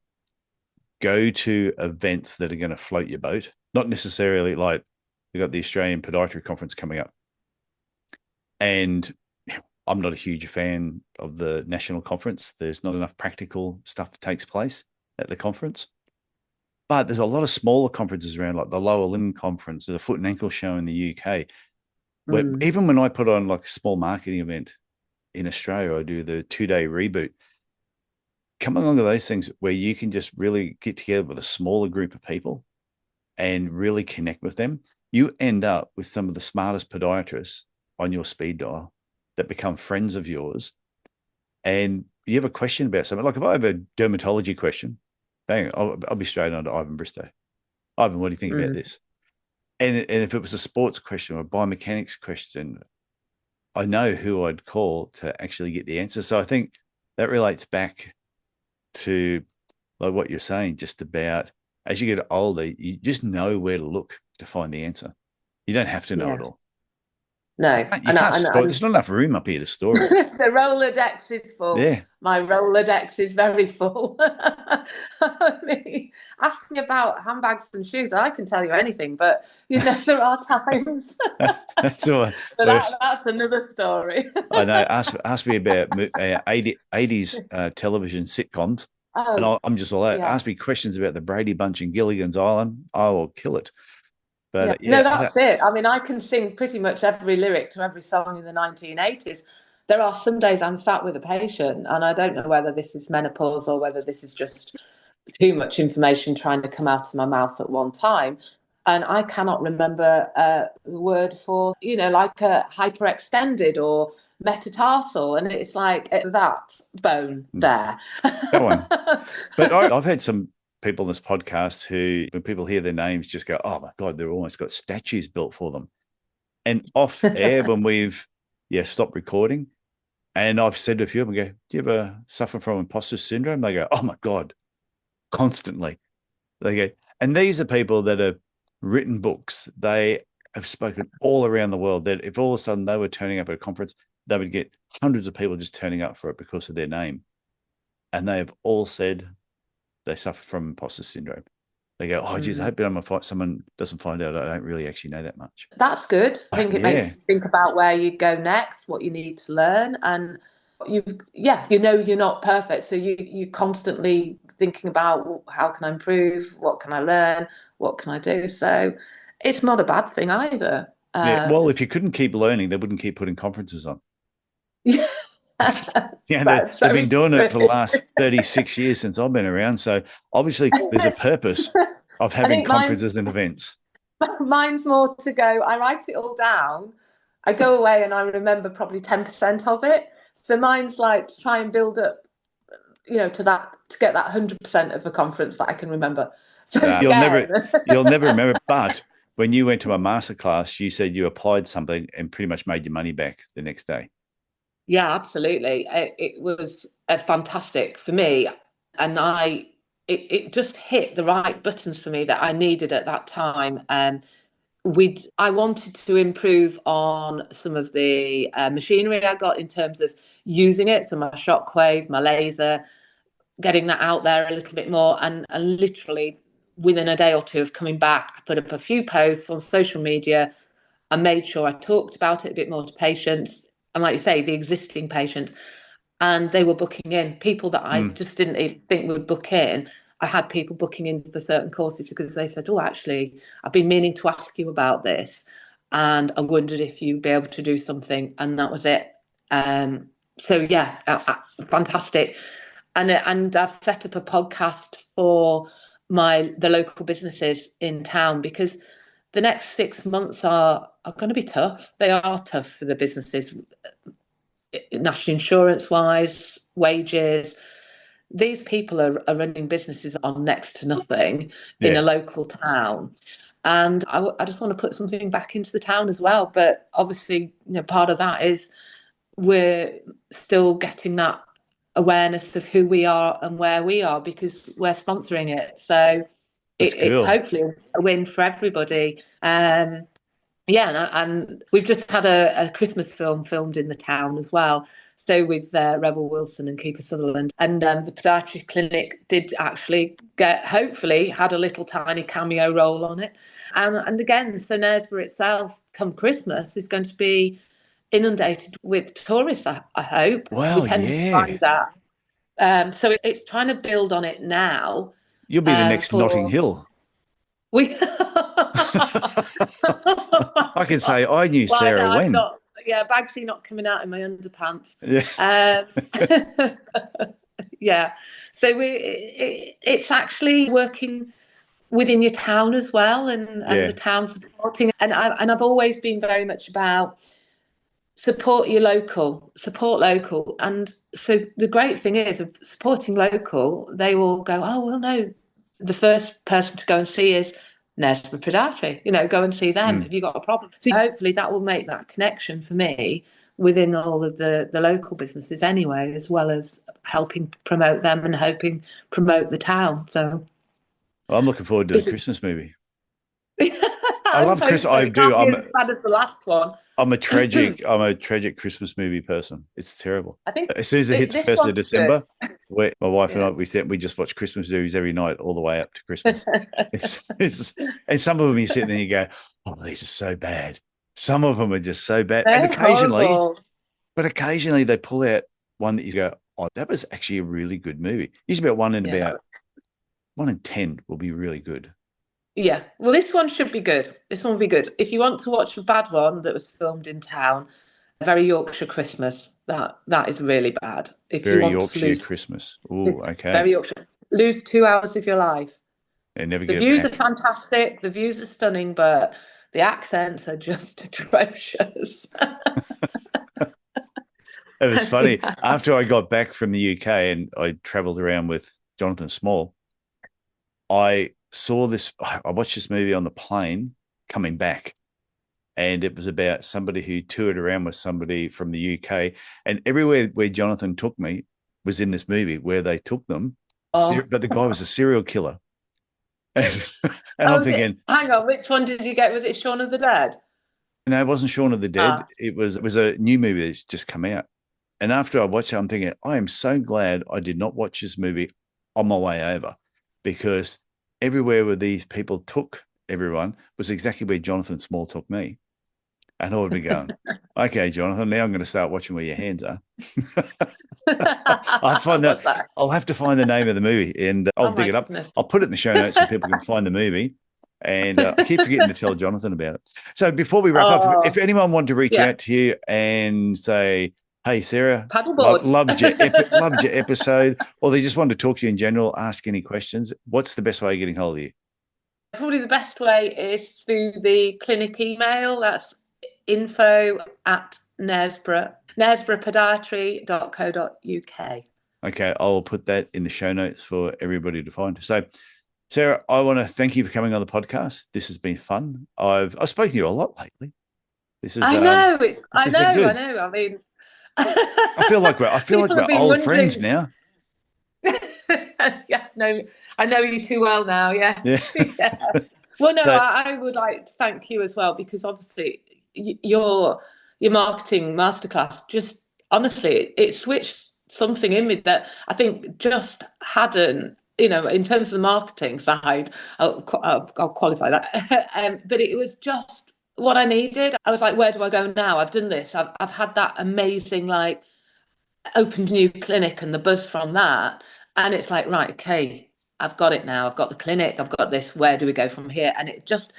go to events that are going to float your boat. Not necessarily like we've got the Australian Podiatry Conference coming up. And I'm not a huge fan of the national conference. There's not enough practical stuff that takes place at the conference. But there's a lot of smaller conferences around, like the Lower Limb Conference, the Foot and Ankle Show in the UK, where Mm, even when I put on like a small marketing event in Australia, I do the 2-day reboot. Come along to those things where you can just really get together with a smaller group of people and really connect with them. You end up with some of the smartest podiatrists on your speed dial that become friends of yours. And you have a question about something. Like if I have a dermatology question, bang, I'll be straight on to Ivan Bristow. Ivan, what do you think about mm. this? And if it was a sports question or a biomechanics question, I know who I'd call to actually get the answer. So I think that relates back to like what you're saying, just about as you get older, you just know where to look to find the answer. You don't have to know Yeah. it all. No. You can't store it. There's not enough room up here to store it. The Rolodex is full. Yeah. My Rolodex is very full. I mean, ask me about handbags and shoes. I can tell you anything, but there are times. That's all. But Well, that's another story. I know. Ask me about 80s television sitcoms, and Oh, I'm just all that. yeah. Ask me questions about the Brady Bunch and Gilligan's Island. I will kill it. But Yeah. No, that's it. I mean, I can sing pretty much every lyric to every song in the 1980s. There are some days I'm sat with a patient and I don't know whether this is menopause or whether this is just too much information trying to come out of my mouth at one time. And I cannot remember the word for, like a hyperextended or metatarsal. And it's like that bone there. go on. But I've had some people on this podcast who, when people hear their names, just go, "Oh my God, they've almost got statues built for them." And off air, when we've stopped recording, and I've said to a few of them, "Go, do you ever suffer from imposter syndrome?" They go, "Oh my God, constantly." They go, and these are people that have written books. They have spoken all around the world. That if all of a sudden they were turning up at a conference, they would get hundreds of people just turning up for it because of their name. And they have all said they suffer from imposter syndrome. They go, "Oh, geez, I hope someone doesn't find out I don't really actually know that much." That's good. I think it makes you think about where you go next, what you need to learn, and you're not perfect, so you constantly thinking about, well, how can I improve? What can I learn? What can I do? So it's not a bad thing either. Well, if you couldn't keep learning, they wouldn't keep putting conferences on. Yeah, They've been doing it for the last 36 years since I've been around. So obviously there's a purpose of having conferences and events. Mine's more to go, I write it all down, I go away and I remember probably 10% of it. So mine's like to try and build up, to get that 100% of a conference that I can remember. So you'll never remember. But when you went to a masterclass, you said you applied something and pretty much made your money back the next day. Yeah, absolutely. It was fantastic for me. And it just hit the right buttons for me that I needed at that time. I wanted to improve on some of the machinery I got in terms of using it. So my shockwave, my laser, getting that out there a little bit more. And literally within a day or two of coming back, I put up a few posts on social media. I made sure I talked about it a bit more to patients. And like you say, the existing patients, and they were booking in people that I just didn't even think would book in. I had people booking in for certain courses because they said, "Oh, actually, I've been meaning to ask you about this, and I wondered if you'd be able to do something." And that was it. So yeah, fantastic. And I've set up a podcast for the local businesses in town because the next 6 months are going to be tough. They are tough for the businesses, national insurance wise, wages. These people are running businesses on next to nothing in a local town. And I just want to put something back into the town as well. But obviously, part of that is we're still getting that awareness of who we are and where we are because we're sponsoring it. So it's hopefully a win for everybody. And we've just had a Christmas film filmed in the town as well. So with Rebel Wilson and Keeper Sutherland. And the podiatry clinic did actually hopefully had a little tiny cameo role on it. And again, so Knaresborough itself, come Christmas, is going to be inundated with tourists, I hope. Well, we tend to find that. So it's trying to build on it now. You'll be the next Notting Hill. I can say I knew Sarah when. Bagsy not coming out in my underpants. Yeah. Yeah. So it's actually working within your town as well, and the town supporting. And I've always been very much about support local. And so the great thing is of supporting local, they will go, "Oh, well, no, the first person to go and see is Knaresborough Podiatry, go and see them. Have you got a problem?" So hopefully that will make that connection for me within all of the local businesses anyway, as well as helping promote them and helping promote the town. So I'm looking forward to the Christmas movie. I love hope Chris. so. I It do. can't be as bad as the last one. I'm a tragic Christmas movie person. It's terrible. I think As soon as it hits this 1st of one's good. December, my wife and I, Yeah. we just watch Christmas movies every night all the way up to Christmas. And some of them you sit there and you go, oh, these are so bad. Some of them are just so bad. And They're horrible. occasionally they pull out one that you go, oh, that was actually a really good movie. Usually about one in 10 will be really good. Yeah. Well, this one should be good. This one will be good. If you want to watch a bad one that was filmed in town, Very Yorkshire Christmas, that is really bad. If you Very want Yorkshire to lose Christmas. Oh, okay. Very Yorkshire, lose 2 hours of your life. And never The get views back. are fantastic. The views are stunning, but the accents are just atrocious. It was funny. Yeah. After I got back from the UK and I traveled around with Jonathan Small, I watched this movie on the plane coming back. And it was about somebody who toured around with somebody from the UK. And everywhere where Jonathan took me was in this movie where they took them. Oh. But the guy was a serial killer. And I'm thinking, hang on, which one did you get? Was it Shaun of the Dead? no, it wasn't Shaun of the Dead. It was a new movie that's just come out. And after I watched it, I'm thinking, I am so glad I did not watch this movie on my way over, because everywhere where these people took everyone was exactly where Jonathan Small took me. And I would be going, okay, Jonathan, now I'm going to start watching where your hands are. I'll have to find the name of the movie and I'll dig it up. Goodness. I'll put it in the show notes so people can find the movie. And I keep forgetting to tell Jonathan about it. So before we wrap up, if anyone wanted to reach out to you and say, hey, Sarah, Paddleboard. loved your episode, or they just wanted to talk to you in general, ask any questions, what's the best way of getting hold of you? Probably the best way is through the clinic email. That's info@knaresborough.podiatry.co.uk. Okay, I'll put that in the show notes for everybody to find. So, Sarah, I want to thank you for coming on the podcast. This has been fun. I've spoken to you a lot lately. This is. I know. I know. I mean, I feel like we're old friends now. Yeah, no, I know you too well now. Yeah. Yeah. Well, no, I would like to thank you as well, because obviously your marketing masterclass just honestly it switched something in me that I think just hadn't. In terms of the marketing side, I'll qualify that. But it was just what I needed. I was like, where do I go now? I've done this. I've had that amazing opened a new clinic and the buzz from that. And it's like, right, okay, I've got it now. I've got the clinic. I've got this. Where do we go from here? And it just,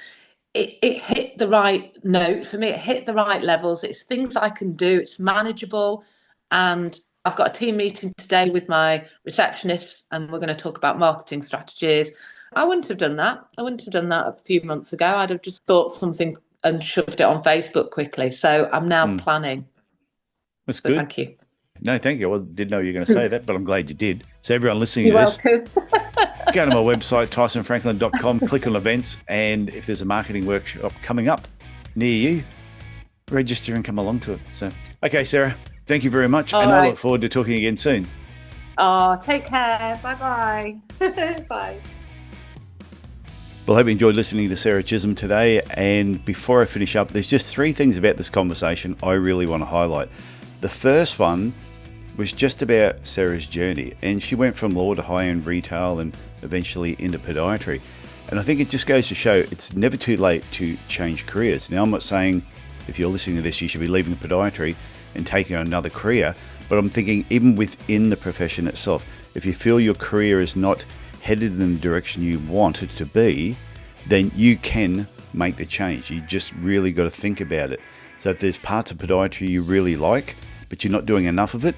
it hit the right note for me. It hit the right levels. It's things I can do. It's manageable. And I've got a team meeting today with my receptionist, and we're going to talk about marketing strategies. I wouldn't have done that. A few months ago. I'd have just thought something and shoved it on Facebook quickly. So I'm now planning. That's good. Thank you. No, thank you. I didn't know you were going to say that, but I'm glad you did. So everyone listening You're to this, welcome. go to my website, tysonfranklin.com, click on events, and if there's a marketing workshop coming up near you, register and come along to it. So, okay, Sarah, thank you very much. I look forward to talking again soon. Oh, take care. Bye-bye. Bye. Well, I hope you enjoyed listening to Sarah Chisem today. And before I finish up, there's just 3 things about this conversation I really want to highlight. The first one was just about Sarah's journey, and she went from law to high-end retail and eventually into podiatry. And I think it just goes to show it's never too late to change careers. Now, I'm not saying if you're listening to this, you should be leaving podiatry and taking on another career, but I'm thinking even within the profession itself, if you feel your career is not headed in the direction you want it to be, then you can make the change. You just really got to think about it. So if there's parts of podiatry you really like, but you're not doing enough of it,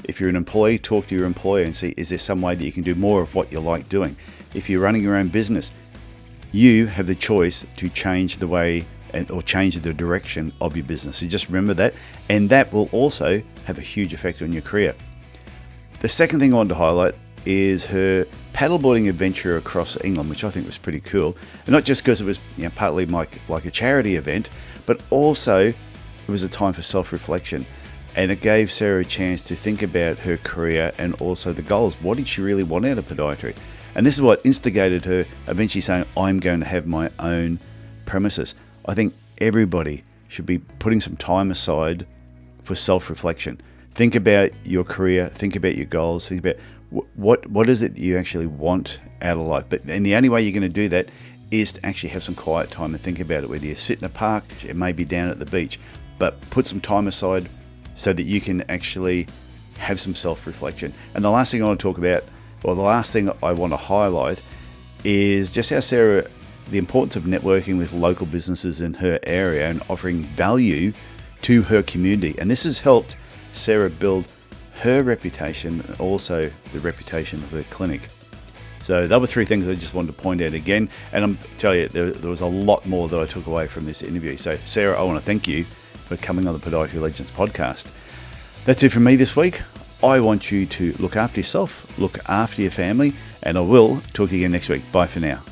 if you're an employee, talk to your employer and see, is there some way that you can do more of what you like doing? If you're running your own business, you have the choice to change the way or change the direction of your business. So just remember that, and that will also have a huge effect on your career. The second thing I wanted to highlight is her paddleboarding adventure across England, which I think was pretty cool. And not just because it was partly like a charity event, but also it was a time for self-reflection. And it gave Sarah a chance to think about her career and also the goals. What did she really want out of podiatry? And this is what instigated her eventually saying, I'm going to have my own premises. I think everybody should be putting some time aside for self-reflection. Think about your career, think about your goals, think about what is it that you actually want out of life. And the only way you're going to do that is to actually have some quiet time and think about it, whether you sit in a park, it may be down at the beach, but put some time aside so that you can actually have some self-reflection. And the last thing I want to talk about, or the last thing I want to highlight, is just how Sarah, the importance of networking with local businesses in her area and offering value to her community. And this has helped Sarah build her reputation and also the reputation of her clinic. So there were three things I just wanted to point out again. And I'm telling you, there was a lot more that I took away from this interview. So Sarah, I want to thank you for coming on the Podiatry Legends podcast. That's it from me this week. I want you to look after yourself, look after your family, and I will talk to you again next week. Bye for now.